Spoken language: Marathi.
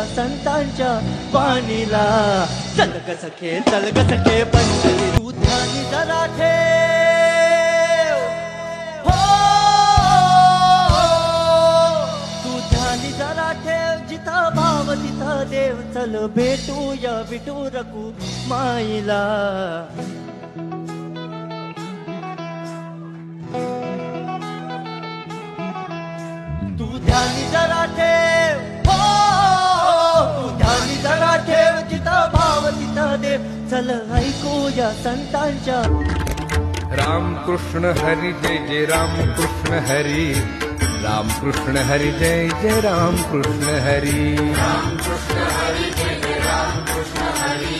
ऐकूया संतांच्या वाणीला. चल ग सखे पंढरी तू ध्यानी जरा ठेव, हो तू ध्यानी जरा ठेव, जिथं भाव तिथं देव. चल भेटूया विठू रघु माईला. तू ध्यानी जरा ठेव, हो तू ध्यानी जरा ठेव, जिथं भाव तिथं देव. चल ऐकूया संतांच्या. राम कृष्ण हरी जय जय राम कृष्ण हरी, राम कृष्ण हरी जय जय राम कृष्ण हरी, राम कृष्ण हरी जय जय राम कृष्ण हरी.